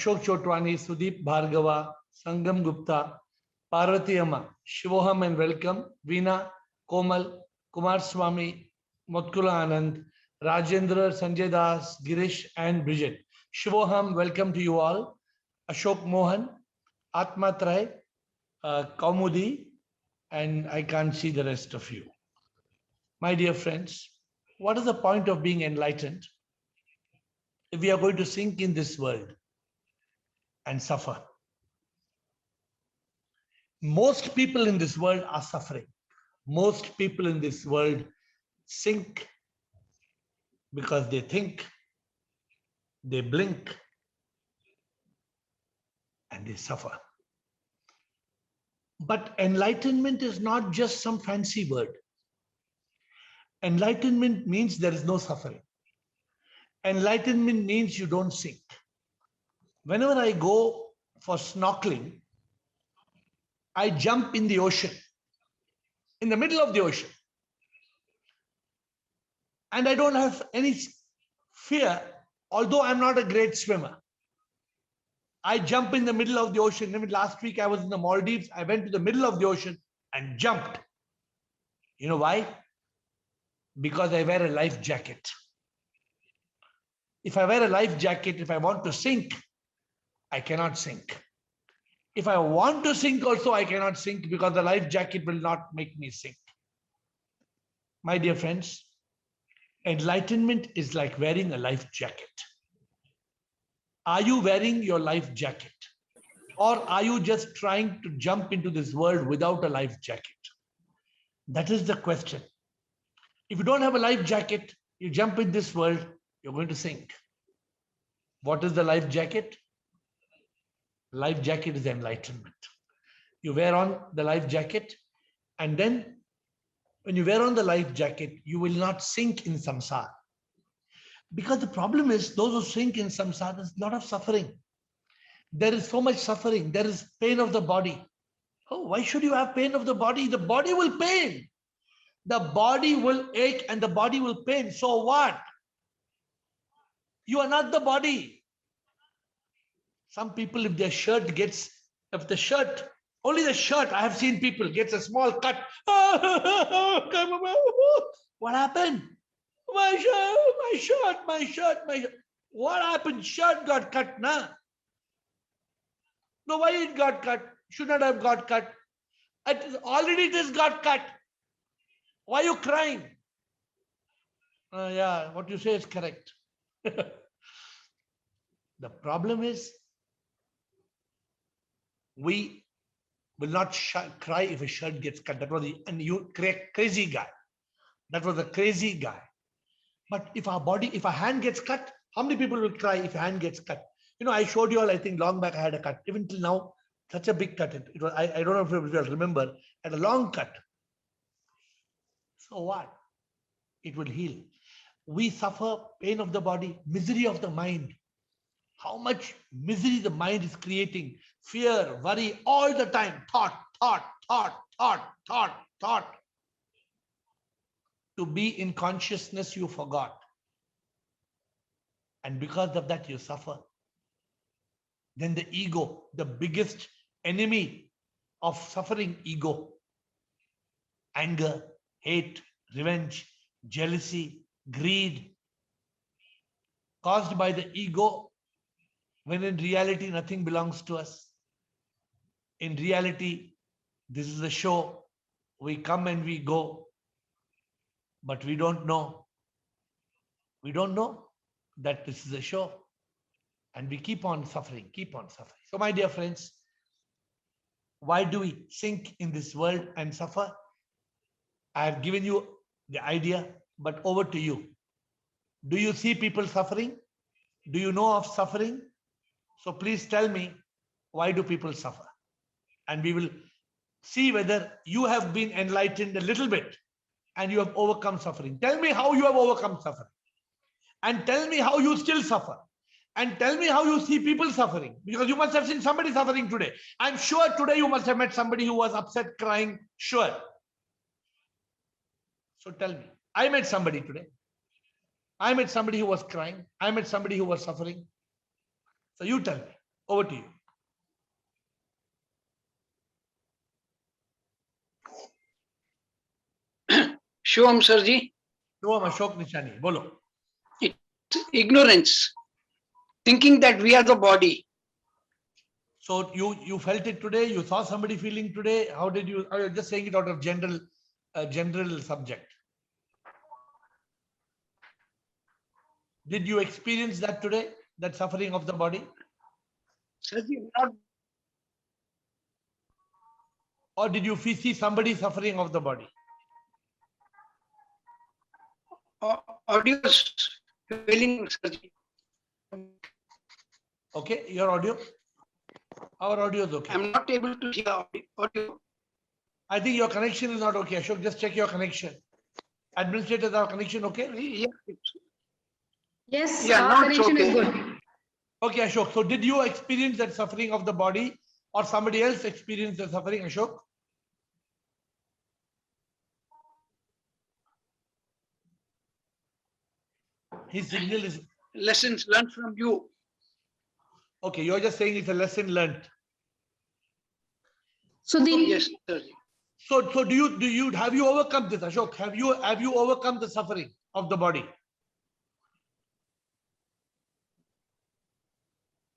Ashok Chotwani, Sudeep Bhargava, Sangam Gupta, Parvati Amma, Shivoham and welcome, Veena, Komal, Kumar Swami, Motkula Anand, Rajendra, Sanjay Das, Girish and Bridget. Shivoham, welcome to you all. Ashok Mohan, Atma Trai, Kaumudi, and I can't see the rest of you. My dear friends, what is the point of being enlightened if we are going to sink in this world and suffer? Most people in this world are suffering. Most people in this world sink because they think, they blink, and they suffer. But enlightenment is not just some fancy word. Enlightenment means there is no suffering. Enlightenment means you don't sink. Whenever I go for snorkeling, I jump in the ocean, in the middle of the ocean. And I don't have any fear, although I'm not a great swimmer. I jump in the middle of the ocean. Even last week I was in the Maldives. I went to the middle of the ocean and jumped. You know why? Because I wear a life jacket. If I wear a life jacket, if I want to sink, I cannot sink. If I want to sink also, I cannot sink because the life jacket will not make me sink. My dear friends, enlightenment is like wearing a life jacket. Are you wearing your life jacket? Or are you just trying to jump into this world without a life jacket? That is the question. If you don't have a life jacket, you jump in this world, you're going to sink. What is the life jacket? Life jacket is enlightenment. You wear on the life jacket, and then when you wear on the life jacket, you will not sink in samsara. Because the problem is, those who sink in samsara, there's a lot of suffering. There is so much suffering. There is pain of the body. Oh, why should you have pain of the body? The body will pain. The body will ache and the body will pain. So what? You are not the body. Some people, if their shirt gets, if the shirt, only the shirt, I have seen people gets a small cut. What happened? My shirt, my shirt, my shirt, my shirt. What happened? Shirt got cut, nah? No, why it got cut? Should not have got cut. Already this got cut. Why are you crying? Yeah, what you say is correct. The problem is, we will not cry if a shirt gets cut. That was the crazy guy. That was a crazy guy. But if our body, if our hand gets cut, how many people will cry if a hand gets cut? You know, I showed you all, I think long back I had a cut. Even till now, such a big cut. It was, I don't know if you will remember, I had a long cut. So what? It will heal. We suffer pain of the body, misery of the mind. How much misery the mind is creating. Fear, worry, all the time. Thought. To be in consciousness, you forgot. And because of that, you suffer. Then the ego, the biggest enemy of suffering, ego. Anger, hate, revenge, jealousy, greed. Caused by the ego, when in reality, nothing belongs to us. In reality, this is a show. We come and we go. But we don't know. We don't know that this is a show. And we keep on suffering, keep on suffering. So my dear friends, why do we sink in this world and suffer? I have given you the idea, but over to you. Do you see people suffering? Do you know of suffering? So please tell me, why do people suffer? And we will see whether you have been enlightened a little bit and you have overcome suffering. Tell me how you have overcome suffering. And tell me how you still suffer. And tell me how you see people suffering. Because you must have seen somebody suffering today. I'm sure today you must have met somebody who was upset, crying. Sure. So tell me. I met somebody today. I met somebody who was crying. I met somebody who was suffering. So you tell me. Over to you. Shivam Sarji, Shivam Ashok Nishani, bolo. it's ignorance, thinking that we are the body. So you felt it today. You saw somebody feeling today. How did you? Are you just saying it out of general subject? Did you experience that today? That suffering of the body? Sarji, not. Or did you see somebody suffering of the body? Audio failing, Sarji. Okay, your audio? Our audio is okay. I'm not able to hear audio. I think your connection is not okay. Ashok, just check your connection. Administrators, our connection okay? Yeah, Yes, yeah, our not connection is okay. good. Okay, Ashok. So did you experience that suffering of the body or somebody else experienced the suffering, Ashok? His signal is... Lessons learned from you. Okay, you're just saying it's a lesson learned. So the Yes, Sarji. So do you have you overcome this, Ashok? Have you overcome the suffering of the body?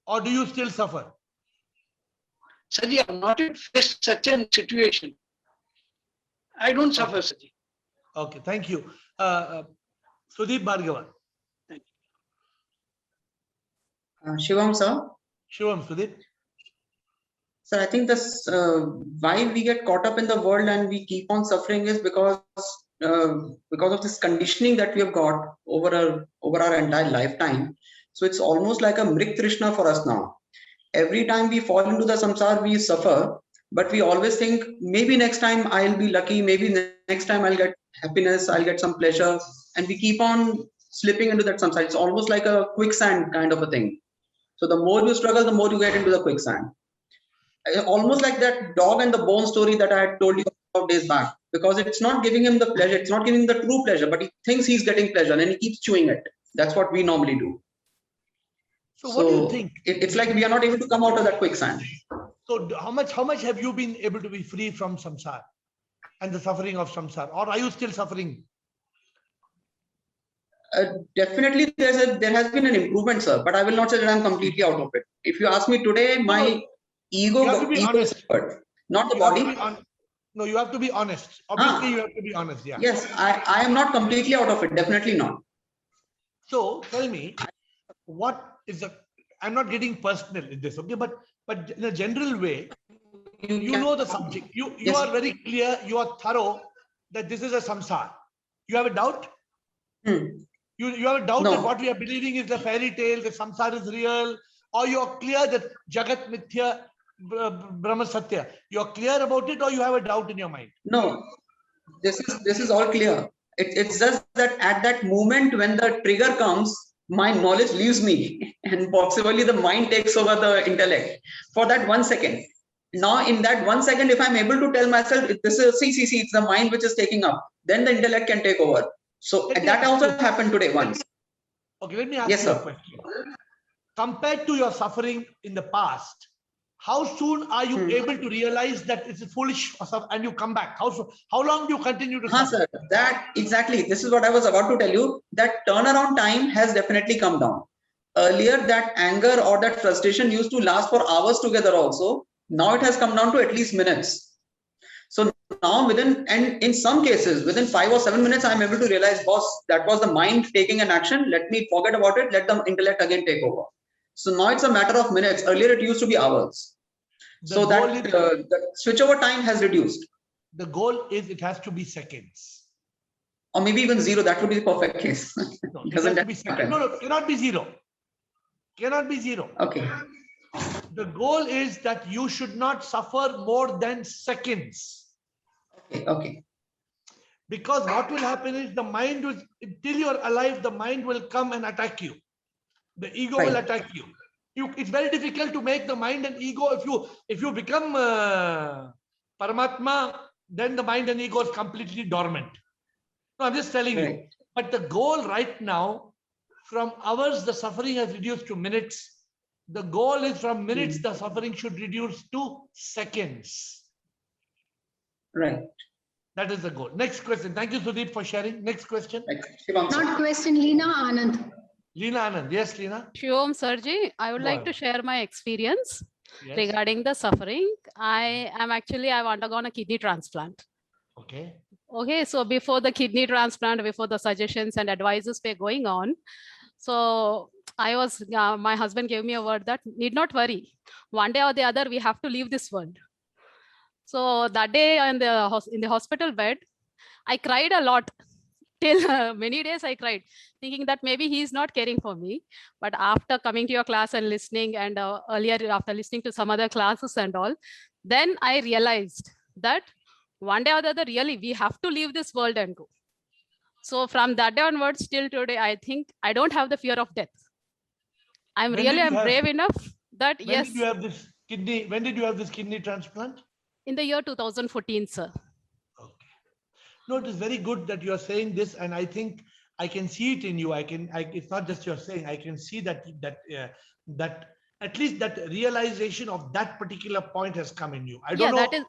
Or do you still suffer? Sarji, I have not yet faced such a situation. I don't suffer, Sarji. Okay, thank you. Sudeep Bhargava. Shivam, sir. Shivam, Sudeep. Sir, I think this why we get caught up in the world and we keep on suffering is because of this conditioning that we have got over our entire lifetime. So it's almost like a Mrik Trishna for us now. Every time we fall into the samsara, we suffer, but we always think maybe next time I'll be lucky, maybe next time I'll get happiness, I'll get some pleasure, and we keep on slipping into that samsara. It's almost like a quicksand kind of a thing. So the more you struggle, the more you get into the quicksand. Almost like that dog and the bone story that I had told you about days back, because it's not giving him the pleasure, it's not giving the true pleasure, but he thinks he's getting pleasure and he keeps chewing it. That's what we normally do. So what do you think? It's like we are not able to come out of that quicksand. So how much have you been able to be free from samsara and the suffering of samsara, or are you still suffering? Definitely there has been an improvement, sir, but I will not say that I'm completely out of it. If you ask me today, my ego You have to be honest. suffered, not the You have body. to be no, you have to be honest. Obviously, you have to be honest. Yeah. Yes, I am not completely out of it. Definitely not. So tell me, what is the? I'm not getting personal in this, okay? But in a general way, you know the subject. You Yes. are very clear. You are thorough that this is a samsara. You have a doubt? You have a doubt No. that what we are believing is the fairy tale, the samsara is real, or you are clear that Jagat Mithya, Brahma Satya. You are clear about it, or you have a doubt in your mind? No, this is all clear. It's just that at that moment when the trigger comes, my knowledge leaves me, and possibly the mind takes over the intellect for that 1 second. Now, in that 1 second, if I'm able to tell myself this is see, it's the mind which is taking up, then the intellect can take over. So Let me that ask also you- happened today once. Okay, let me ask Yes, you a sir. question. Compared to your suffering in the past, how soon are you able to realize that it's foolish and you come back? How long do you continue to suffer? Sir, that exactly. This is what I was about to tell you. That turnaround time has definitely come down. Earlier, that anger or that frustration used to last for hours together also. Now it has come down to at least minutes. So now and in some cases, within 5 or 7 minutes, I'm able to realize, boss, that was the mind taking an action. Let me forget about it. Let the intellect again take over. So now it's a matter of minutes. Earlier, it used to be hours. So that the switchover time has reduced. The goal is it has to be seconds. Or maybe even 0. That would be the perfect case. No, it has to be seconds. No, cannot be 0. Cannot be 0. Okay. The goal is that you should not suffer more than seconds. Okay. Because what will happen is the mind will, till you're alive, the mind will come and attack you. The ego will attack you. It's very difficult to make the mind and ego. If you become Paramatma, then the mind and ego is completely dormant. No, I'm just telling you. But the goal right now, from hours, the suffering has reduced to minutes. The goal is from minutes, the suffering should reduce to seconds. Right. That is the goal. Next question. Thank you, Sudeep, for sharing. Next question. Right. Shivam, sir. Not question, Leena Anand. Leena Anand. Yes, Leena. Shivom Sarji, I would Go like to ahead. share my experience Yes. regarding the suffering. I've undergone a kidney transplant. Okay. Okay, so before the kidney transplant, before the suggestions and advices were going on, so my husband gave me a word that need not worry. One day or the other, we have to leave this world. So that day in the hospital bed, I cried a lot. Till many days I cried, thinking that maybe he is not caring for me. But after coming to your class and listening, and earlier after listening to some other classes and all, then I realized that one day or the other, really, we have to leave this world and go. So from that day onwards till today, I think I don't have the fear of death. I'm When did you have- brave enough that When yes, did you have this kidney? When did you have this kidney transplant? in the year 2014, sir. Okay. No, it is very good that you are saying this, and I think I can see it in you. It's not just you're saying. I can see that at least that realization of that particular point has come in you. I don't know. That is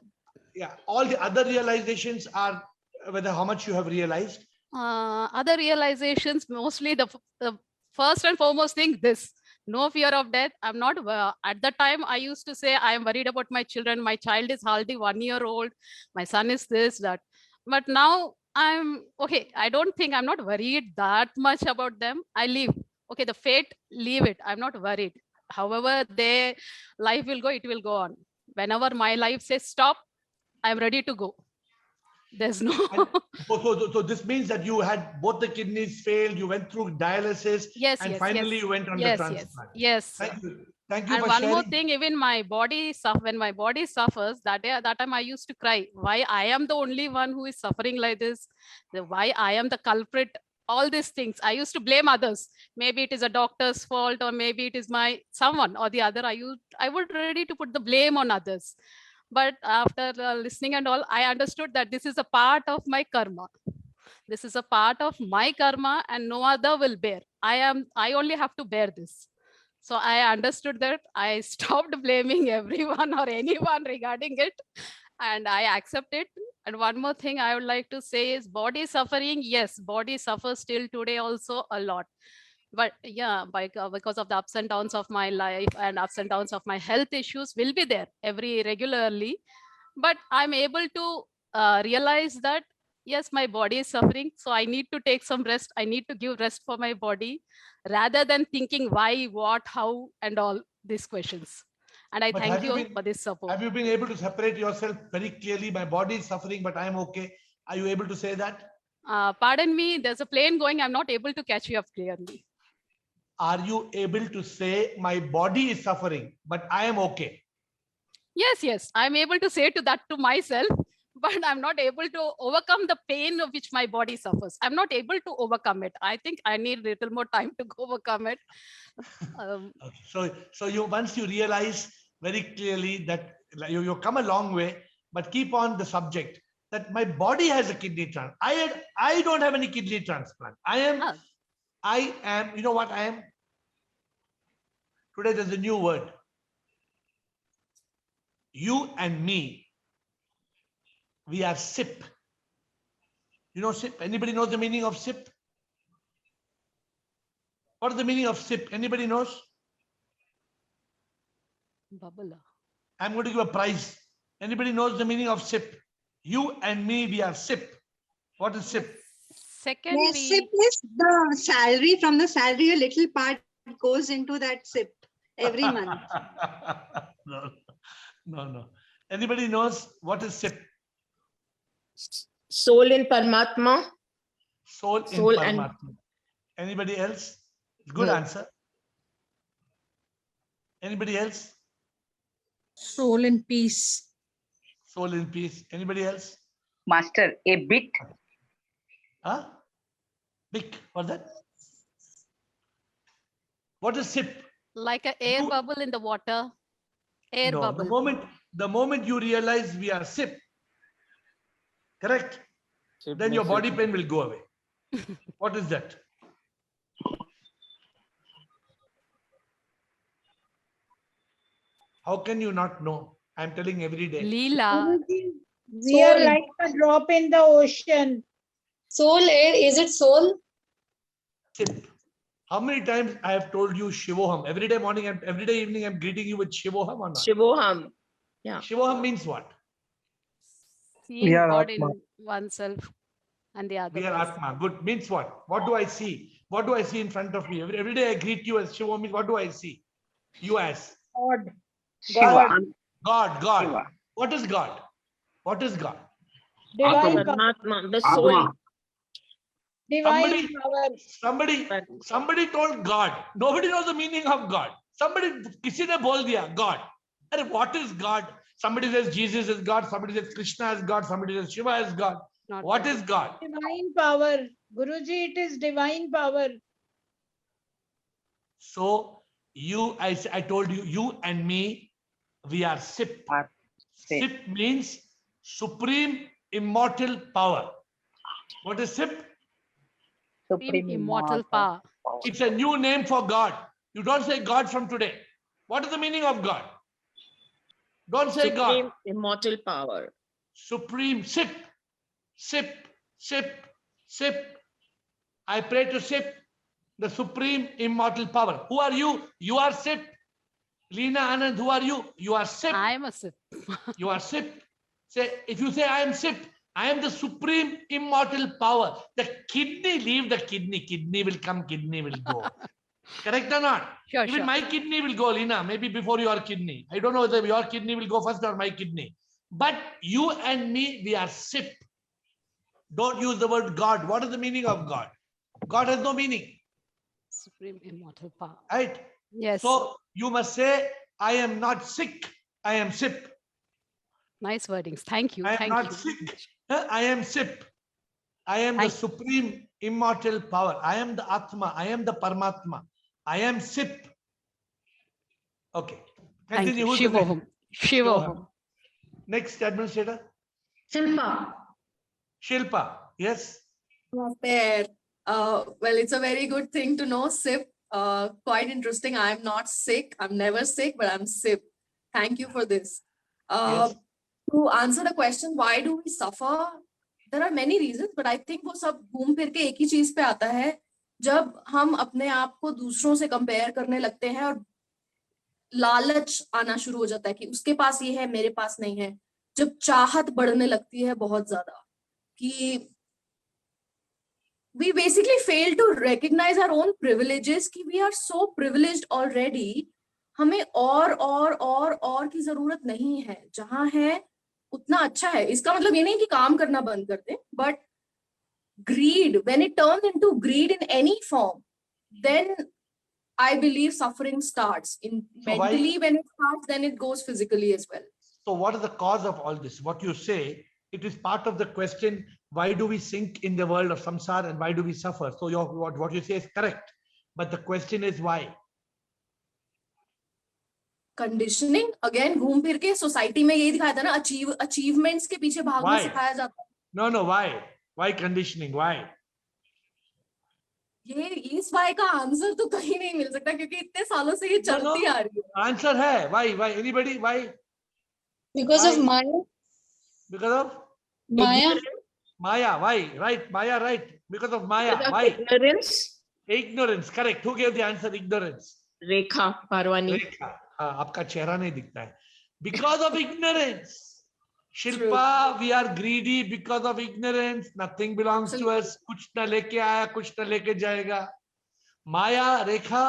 Yeah, all the other realizations are whether how much you have realized. other realizations. Mostly the first and foremost thing, this. No fear of death. I'm not, at the time I used to say, I am worried about my children. My child is hardly 1 year old. My son is this, that. But now I'm okay. I'm not worried that much about them. I leave. Okay, the fate, leave it. I'm not worried. However, life will go, it will go on. Whenever my life says stop, I'm ready to go. There's no. So this means that you had both the kidneys failed, you went through dialysis, Yes, and yes, finally yes. you went on Yes, the yes, transplant. yes. Thank you. Thank you And for one sharing. more thing, even my body when my body suffers, that time I used to cry. Why I am the only one who is suffering like this? Why I am the culprit? All these things. I used to blame others. Maybe it is a doctor's fault, or maybe it is someone or the other. I would ready to put the blame on others. But after listening and all, I understood that this is a part of my karma. This is a part of my karma, and no other will bear. I only have to bear this. So I understood that. I stopped blaming everyone or anyone regarding it, and I accept it. And one more thing I would like to say is body suffering. Yes, body suffers till today also a lot. But yeah, because of the ups and downs of my life and ups and downs of my health issues will be there regularly. But I'm able to realize that yes, my body is suffering, so I need to take some rest. I need to give rest for my body, rather than thinking why, what, how, and all these questions. And I But thank have you you been- for this support. Have you been able to separate yourself very clearly? My body is suffering, but I'm okay. Are you able to say that? Pardon me, there's a plane going. I'm not able to catch you up clearly. Are you able to say my body is suffering, but I am okay? Yes, I'm able to say to myself, but I'm not able to overcome the pain of which my body suffers. I'm not able to overcome it. I think I need a little more time to overcome it. Okay. So once you realize very clearly that you come a long way, but keep on the subject that my body has a kidney transplant. I don't have any kidney transplant. I am, you know what I am? Today there's a new word. You and me, we are SIP. You know SIP? Anybody knows the meaning of SIP? What is the meaning of SIP? Anybody knows? Bubble. I'm going to give a prize. Anybody knows the meaning of SIP? You and me, we are SIP. What is SIP? Second, Yes, SIP is the salary. From the salary, a little part goes into that SIP every month. No. Anybody knows what is SIP? Soul in Paramatma. Soul in Soul and- Paramatma. Anybody else? Good No. answer. Anybody else? Soul in peace. Soul in peace. Anybody else? Master, a bit. Huh? Big. What's that? What is SIP? like an air You- bubble in the water. Air No, bubble. the moment you realize we are SIP, correct? Then your body pain will go away. What is that? How can you not know? I'm telling every day. Leela. We are like a drop in the ocean. Soul air, is it soul? Sip. How many times I have told you Shivoham? Every day morning and every day evening I'm greeting you with Shivoham or not? Shivoham. Yeah. Shivoham means what? Seeing God in oneself and the other We are person. Atma. Good. Means what? What do I see? What do I see in front of me? Every day I greet you as Shivoham means what do I see? You as God. Shiva. God. God. Shiva. What is God? What is God? Divine power. Paramatma, the soul. Divine power. Somebody told God. Nobody knows the meaning of God. Somebody, किसी ने बोल दिया God. And what is God? Somebody says Jesus is God. Somebody says Krishna is God. Somebody says Shiva is God. Not What God. is God? Divine power. Guruji, it is divine power. So I told you, you and me, we are SIP. Are SIP. SIP means Supreme Immortal Power. What is SIP? Supreme immortal power. It's a new name for God. You don't say God from today. What is the meaning of God? Don't say God. Supreme immortal power. Supreme SIP. SIP. SIP. SIP. I pray to SIP, the Supreme Immortal Power. Who are you? You are SIP. Leena Anand, who are you? You are SIP. I am a sip. You are SIP. Say, if you say I am SIP, I am the Supreme Immortal Power. The kidney, leave the kidney. Kidney will come, kidney will go. Correct or not? Sure, Even sure. my kidney will go, Leena, maybe before your kidney. I don't know whether your kidney will go first or my kidney. But you and me, we are SIP. Don't use the word God. What is the meaning of God? God has no meaning, Supreme immortal power. right? Yes. So you must say, I am not sick, I am SIP. Nice wordings. Thank you. I am Thank not you. sick, I am SIP. I am the Thank- Supreme Immortal Power. I am the Atma. I am the Paramatma. I am SIP. Okay. Thank Continue. you. Who's the next? Shivoham. Shivoham. Next administrator. Shilpa. Shilpa. Yes. Fair. Well, it's a very good thing to know, SIP. Quite interesting. I'm not sick. I'm never sick, but I'm SIP. Thank you for this. Yes. To answer the question, why do we suffer? There are many reasons, but I think वो सब घूम फिर के एक ही चीज पे आता है जब हम अपने आप को दूसरों से कंपेयर करने लगते हैं और लालच आना शुरू हो जाता है कि उसके पास ये है मेरे पास नहीं है जब चाहत बढ़ने लगती है बहुत ज्यादा कि we basically fail to recognize our own privileges कि we are so privileged already हमें और की जरूरत नहीं है जहां है उतना अच्छा है इसका मतलब ये नहीं कि काम करना बंद कर दे but greed when it turns into greed in any form then I believe suffering starts in So why- mentally when it starts then it goes physically as well. So what is the cause of all this? What you say, it is part of the question, why do we sink in the world of samsara and why do we suffer? So what you say is correct. But the question is why? Conditioning again घूम फिर के society में यही दिखाया था ना achievements के पीछे भागना Why? सिखाया जाता है No, why? Why conditioning? Why? ये इस वाई का आंसर तो कहीं नहीं मिल सकता क्योंकि इतने सालों से ये चलती आ रही है Answer hai. Why? Anybody? Why? Because Why? of Maya. Because of Maya. Maya. Why? Right. Maya, right. Because of Maya. Because of Why? ignorance. Ignorance. Correct. Who gave the answer? Ignorance. Rekha Parwani. Rekha. आपका चेहरा नहीं दिखता है. Because of ignorance. Shilpa, we are greedy because of ignorance. Nothing belongs to us. कुछ न लेके आया, कुछ न लेके जाएगा. Maya, Rekha,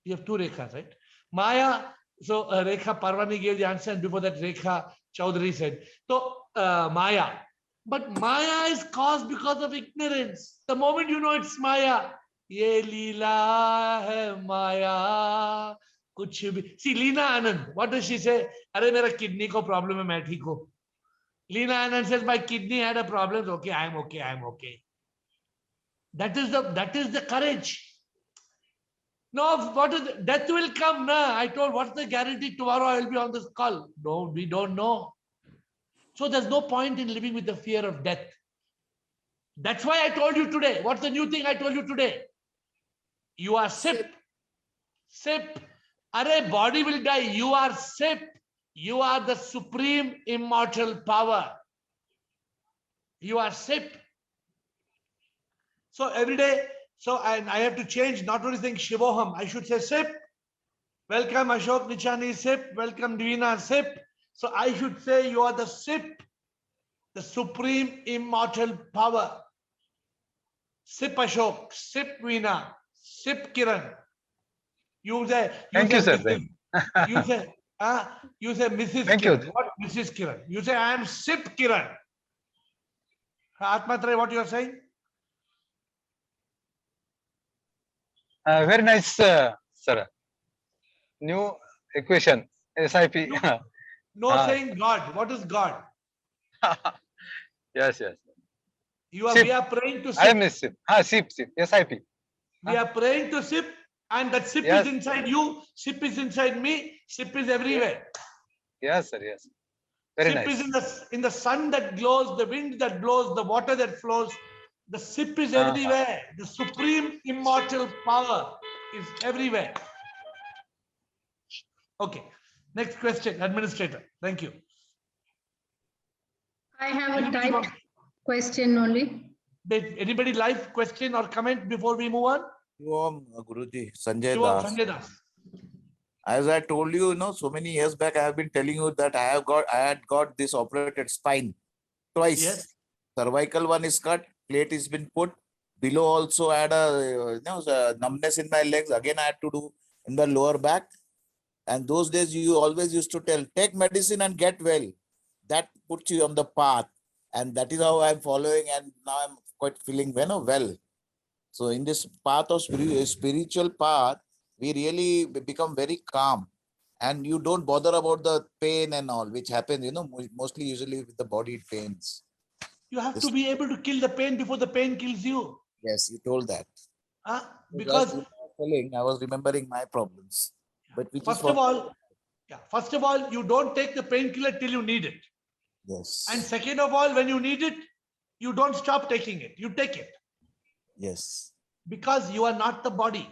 you have two Rekhas, right? Maya, so Rekha Parwani gave the answer and before that Rekha Chaudhary said. So Maya. But Maya is caused because of ignorance. The moment you know it's Maya, ये लीला है माया कुछ भी. See, Leena Anand, what does she say? अरे मेरा kidney को problem है, मैं ठीक हूँ. Leena Anand says my kidney had a problem. Okay, I'm okay. That is the courage. No, what is death will come? Nah, I told what's the guarantee tomorrow I will be on this call? No, we don't know. So there's no point in living with the fear of death. That's why I told you today. What's the new thing I told you today? You are SIP. SIP. Arey, body will die. You are SIP. You are the supreme immortal power. You are SIP. So every day, and I have to change, not only saying Shivoham, I should say SIP. Welcome Ashok Nichani SIP. Welcome Divina SIP. So I should say you are the SIP, the supreme immortal power. SIP Ashok, SIP Veena, SIP Kiran. You say, Thank you, sir. Mrs. You say Mrs. Thank you. Kiran. What Mrs. Kiran? You say I am SIP Kiran. Atmatray, what you are saying? Very nice, sir. New equation, SIP. No saying God. What is God? Yes. We are praying to I SIP. am SIP. SIP, SIP. We are praying to SIP, and that SIP Yes. is inside you, SIP is inside me, SIP is everywhere. Yes, sir. Yes. Very SIP nice. is in the sun that glows, the wind that blows, the water that flows. The SIP is everywhere. The supreme immortal power is everywhere. Okay. Next question, administrator. Thank you. I have a Anybody typed question only. Anybody live question or comment before we move on? Guruji, Sanjay Shivam, Das. Sanjay Das. As I told you, so many years back, I have been telling you that I had got this operated spine twice. Yes. Cervical one is cut, plate has been put. Below also I had a numbness in my legs. Again, I had to do in the lower back. And those days you always used to tell, take medicine and get well. That puts you on the path. And that is how I'm following. And now I'm quite feeling well. So in this path of spiritual path, we really become very calm. And you don't bother about the pain and all, which happens, mostly usually with the body pains. You have to be able to kill the pain before the pain kills you. Yes, you told that. Because I was remembering my problems. But first of all, you don't take the painkiller till you need it. Yes. And second of all, when you need it, you don't stop taking it. You take it. Yes. Because you are not the body.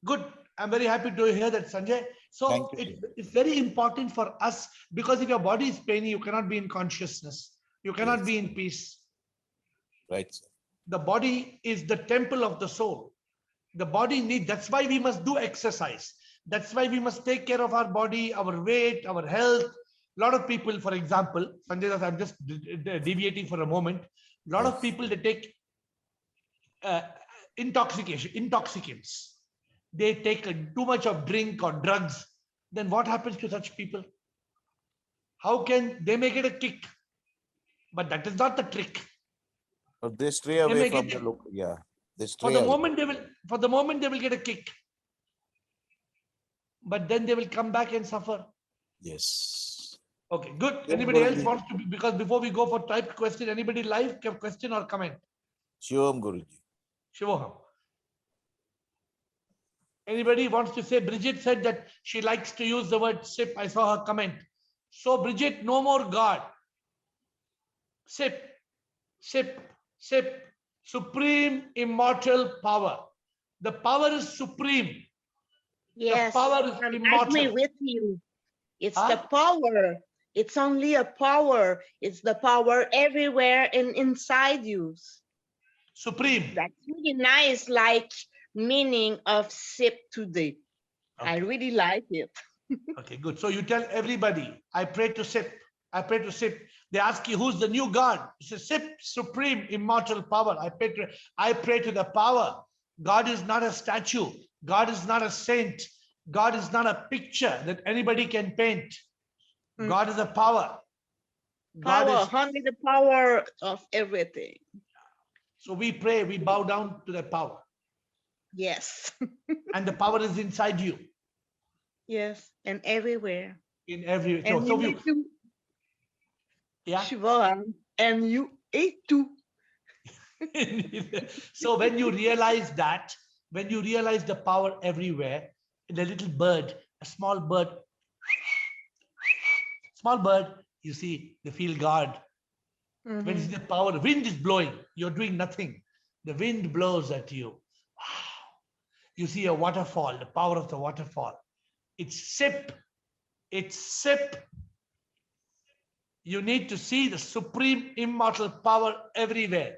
Good. I'm very happy to hear that, Sanjay. So it's very important for us, because if your body is paining, you cannot be in consciousness. You cannot be in peace. Right, sir. The body is the temple of the soul. The body needs, that's why we must do exercise. That's why we must take care of our body, our weight, our health. A lot of people, for example, Sanjay, I'm just deviating for a moment. A lot of people, they take intoxicants. They take too much of drink or drugs. Then what happens to such people? How can they may get a kick? But that is not the trick. But they stray away from the local. Yeah. For the moment they will get a kick. But then they will come back and suffer. Yes. Okay, good. Anybody else wants to be, because before we go for typed question, anybody live have question or comment? Shivam Guruji. Shivoham. Anybody wants to say? Bridget said that she likes to use the word SIP. I saw her comment. So Bridget, no more God. SIP, SIP, SIP. Supreme immortal power. The power is supreme. Yes, the power is I immortal. agree with you. It's the power. It's only a power. It's the power everywhere and inside you. Supreme. That's really nice, like meaning of SIP today. Okay. I really like it. Okay, good. So you tell everybody, I pray to SIP. I pray to SIP. They ask you, who's the new God? You say, SIP, supreme immortal power. I pray to the power. God is not a statue. God is not a saint. God is not a picture that anybody can paint. God is a power. God Power, is only the power of everything. So we pray, we bow down to that power. Yes. And the power is inside you. Yes, and everywhere. In every And so you you, need to, yeah. Shivam, and you ate too. So when you realize that, when you realize the power everywhere, the little bird, a small bird, you see, they feel God. When you see the power, wind is blowing, you're doing nothing. The wind blows at you. Wow. You see a waterfall, the power of the waterfall. It's sip. It's sip. You need to see the supreme immortal power everywhere.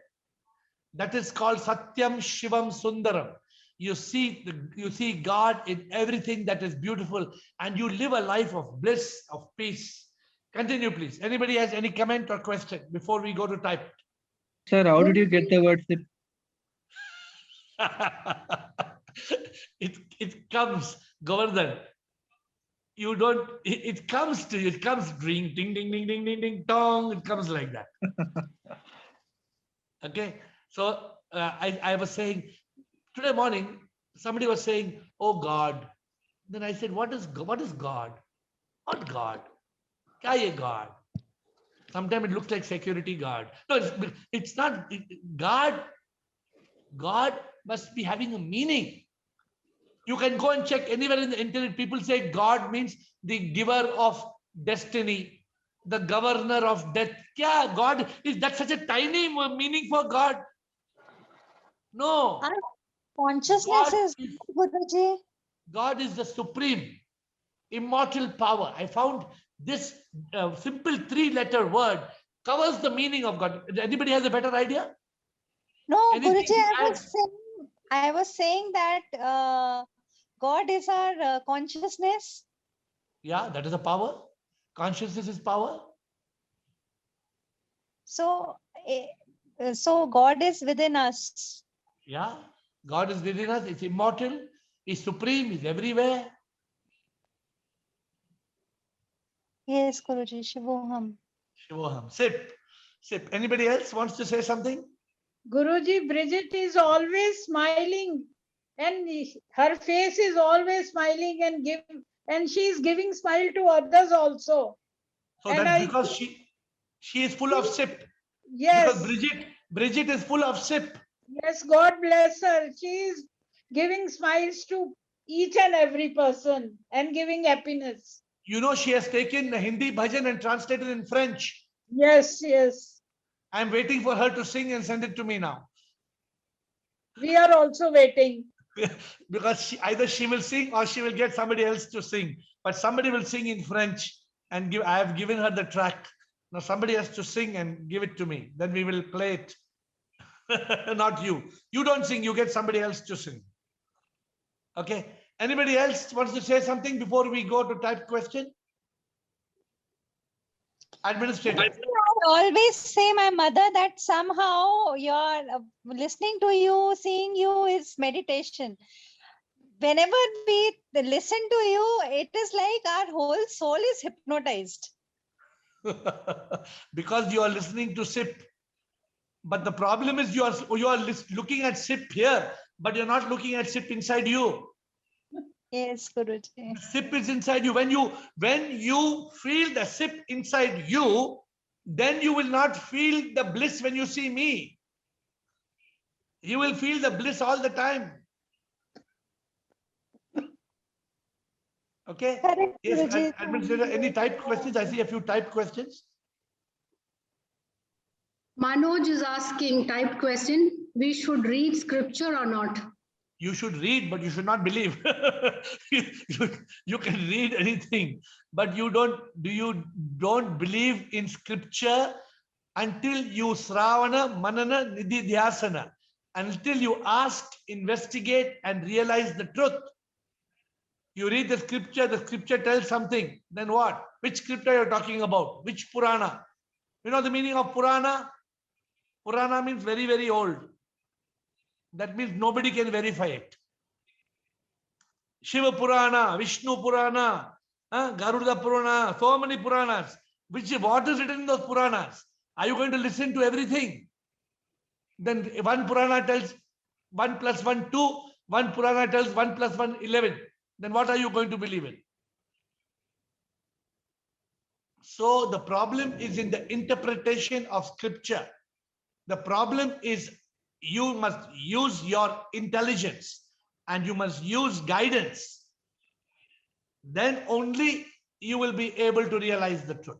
That is called Satyam Shivam Sundaram. You see God in everything that is beautiful, and you live a life of bliss, of peace. Continue, please. Anybody has any comment or question before we go to type? Sir, how did you get the word sip? It comes, Govardhan. You don't, it comes to you, it comes ding, ding, ding, ding, ding, ding, ding, dong. It comes like that. Okay. So I was saying, today morning, somebody was saying, oh God. Then I said, what is God? What God? Kya ye God? Sometimes it looks like security guard. No, it's not. God must be having a meaning. You can go and check anywhere in the internet. People say God means the giver of destiny, the governor of death. Yeah, God, is that such a tiny meaning for God? No. Consciousness is Guruji. God is the supreme, immortal power. I found this simple 3-letter word covers the meaning of God. Anybody has a better idea? No, Anything Guruji, to add? I was saying that God is our consciousness. Yeah, that is a power. Consciousness is power. So God is within us. Yeah, God is within us. It's immortal. He's supreme. He's everywhere. Yes, Guruji, Shivoham. Shivoham. Sip. Anybody else wants to say something? Guruji, Bridget is always smiling, and her face is always smiling, and she is giving smile to others also. So And that's because she is full of sip. Yes. Because Bridget is full of sip. Yes, God bless her. She is giving smiles to each and every person and giving happiness. You know, she has taken the Hindi bhajan and translated in French. Yes. I'm waiting for her to sing and send it to me now. We are also waiting. Because either she will sing or she will get somebody else to sing. But somebody will sing in French and I have given her the track. Now somebody has to sing and give it to me. Then we will play it. Not you. You don't sing, you get somebody else to sing. Okay. Anybody else wants to say something before we go to type question? Administrator. I always say my mother that somehow your listening to you, seeing you is meditation. Whenever we listen to you, it is like our whole soul is hypnotized. Because you are listening to SIP. But the problem is you are looking at SIP here, but you're not looking at SIP inside you. Yes, Guruji. SIP is inside you. When you feel the SIP inside you, then you will not feel the bliss when you see me. You will feel the bliss all the time. Okay. Correct, Yes, Guruji. Administrator, any type questions? I see a few type questions. Manoj is asking type question. We should read scripture or not? You should read, but you should not believe. you can read anything, but you don't believe in scripture until you sravana, manana, nididhyasana, until you ask, investigate, and realize the truth. You read the scripture tells something. Then what? Which scripture you're talking about? Which Purana? You know the meaning of Purana? Purana means very, very old. That means nobody can verify it. Shiva Purana, Vishnu Purana, Garuda Purana, so many Puranas. What is written in those Puranas? Are you going to listen to everything? Then one Purana tells 1 + 1 2, one Purana tells 1 + 1 11. Then what are you going to believe in? So the problem is in the interpretation of scripture. The problem is you must use your intelligence and you must use guidance. Then only you will be able to realize the truth.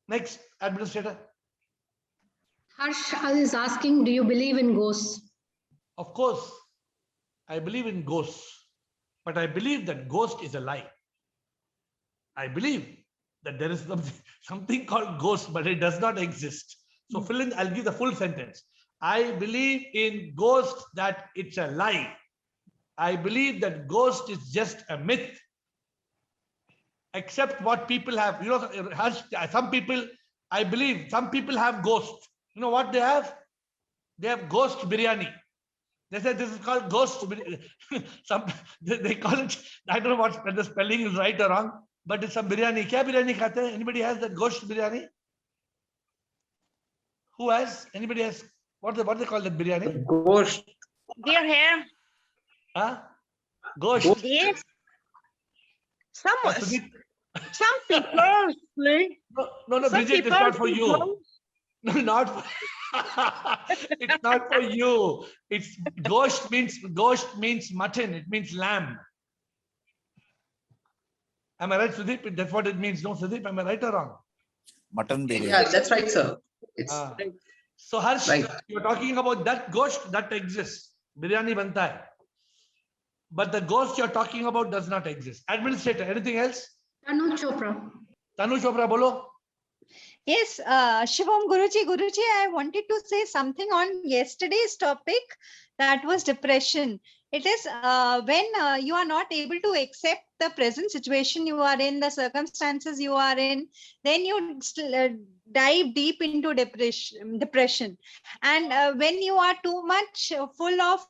Next, Administrator. Harsh is asking, do you believe in ghosts? Of course. I believe in ghosts, but I believe that ghost is a lie. I believe that there is something called ghost, but it does not exist. So fill in, I'll give the full sentence. I believe in ghost that it's a lie. I believe that ghost is just a myth. Except what people have, some people, I believe some people have ghost. You know what they have? They have ghost biryani. They say this is called ghost biryani. They call it, I don't know what the spelling is right or wrong, but it's some biryani. Kya biryani khate hain? Anybody has that ghost biryani? Who has? Anybody has? What they call that biryani? Ghost. Dear hair. Huh? Ghost. Yes. Some Sudeep? people. No, Some Bridget, it's people not for you. people- No, not for, it's not for you. It's ghost means mutton. It means lamb. Am I right, Sudeep? That's what it means. No, Sudeep, am I right or wrong? Mutton biryani. Yeah, that's right, sir. It's Ah. So Harsh, right. you're talking about that ghost that exists. Biryani banta hai. But the ghost you're talking about does not exist. Administrator, anything else? Tanu Chopra. Tanu Chopra, bolo. Yes, Shivam Guruji, I wanted to say something on yesterday's topic, that was depression. It is when you are not able to accept the present situation you are in, the circumstances you are in, then you dive deep into depression. And when you are too much full of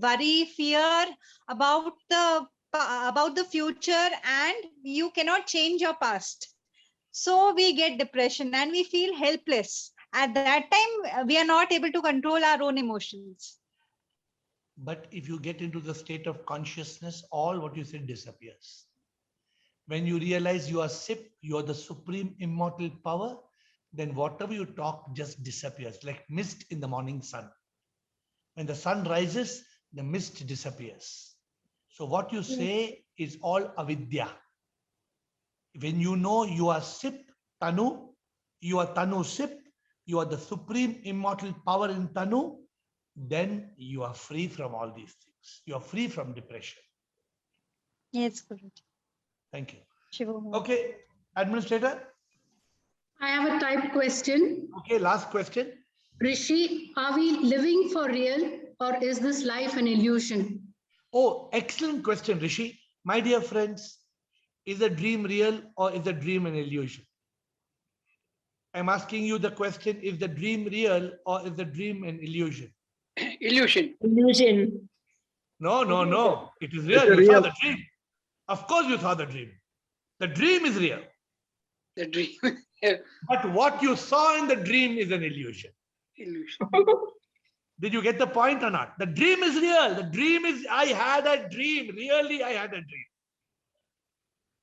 worry, fear about the future, and you cannot change your past. So we get depression and we feel helpless. At that time, we are not able to control our own emotions. But if you get into the state of consciousness, all what you said disappears. When you realize you are SIP, you are the supreme immortal power, then whatever you talk just disappears, like mist in the morning sun. When the sun rises, the mist disappears. So what you say is all avidya. When you know you are SIP, Tanu, you are Tanu SIP, you are the supreme immortal power in Tanu, then you are free from all these things. You are free from depression. Yes, Guruji. Thank you. Shivam. Okay, Administrator. I have a type question. Okay, last question. Rishi, are we living for real or is this life an illusion? Oh, excellent question, Rishi. My dear friends, is a dream real or is a dream an illusion? I'm asking you the question, is the dream real or is the dream an illusion? Illusion. Illusion. No. It is real. It's a You saw real. the dream. Of course you saw the dream. The dream is real. The dream. But what you saw in the dream is an illusion. Illusion. Did you get the point or not? The dream is real. The dream is, I had a dream. Really, I had a dream.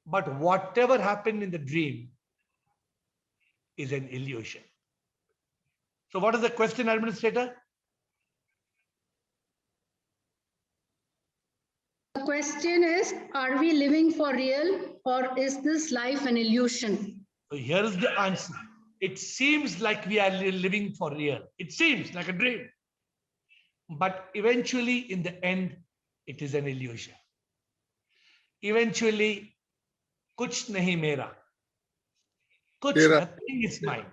But whatever happened in the dream is an illusion. So what is the question, Administrator? The question is, are we living for real or is this life an illusion? So here is the answer. It seems like we are living for real. It seems like a dream. But eventually, in the end, it is an illusion. Eventually, kuch nahi mera. Nothing is mine.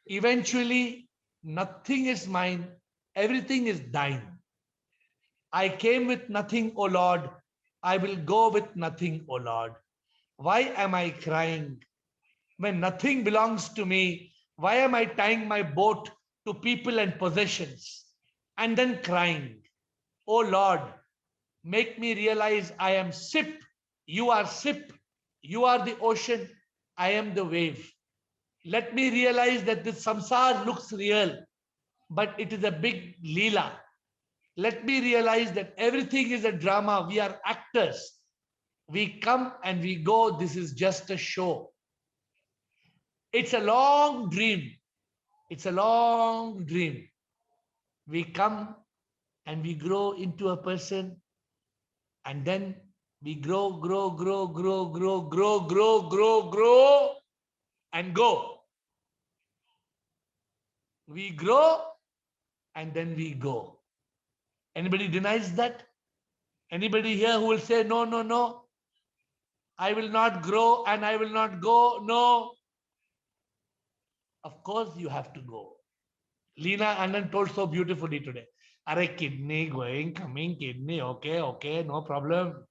Eventually, nothing is mine. Everything is thine. I came with nothing, O Lord. I will go with nothing, O Lord. Why am I crying? When nothing belongs to me, why am I tying my boat to people and possessions and then crying? O Lord, make me realize I am SIP. You are SIP. You are the ocean. I am the wave. Let me realize that this samsar looks real, but it is a big leela. Let me realize that everything is a drama. We are actors. We come and we go. This is just a show. It's a long dream. It's a long dream. We come and we grow into a person, and then we grow, and go. We grow and then we go. Anybody denies that? Anybody here who will say, no, no, no, I will not grow and I will not go? No. Of course you have to go. Leena Anand told so beautifully today. Are kidney going, coming, kidney, okay, no problem.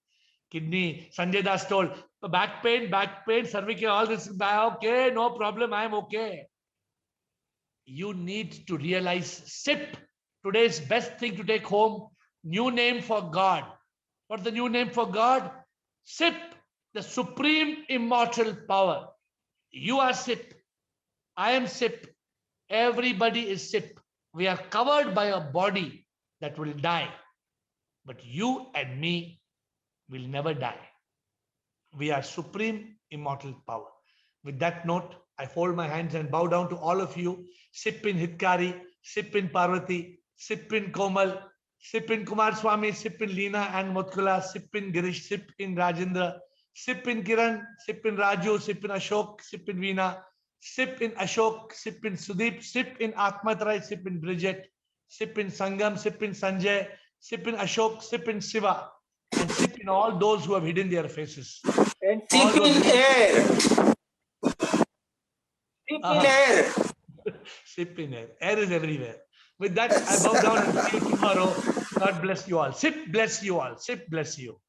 Kidney, Sanjay Das told, back pain, cervical, all this, okay, no problem, I am okay. You need to realize, SIP, today's best thing to take home, new name for God. What's the new name for God? SIP, the supreme immortal power. You are SIP. I am SIP. Everybody is SIP. We are covered by a body that will die. But you and me will never die. We are supreme immortal power. With that note, I fold my hands and bow down to all of you. SIP in Hitkari, SIP in Parvati, SIP in Komal, SIP in Kumar Swami, SIP in Leena and Motkula, SIP in Girish, SIP in Rajendra, SIP in Kiran, SIP in Raju, SIP in Ashok, SIP in Veena, SIP in Ashok, SIP in Sudeep, SIP in Atmatrai, SIP in Bridget, SIP in Sangam, SIP in Sanjay, SIP in Ashok, SIP in Siva, and SIP in all those who have hidden their faces. And All SIP in those- air. SIP in air. SIP in air. Air is everywhere. With that, I bow down and see you tomorrow. God bless you all. SIP bless you all. SIP bless you.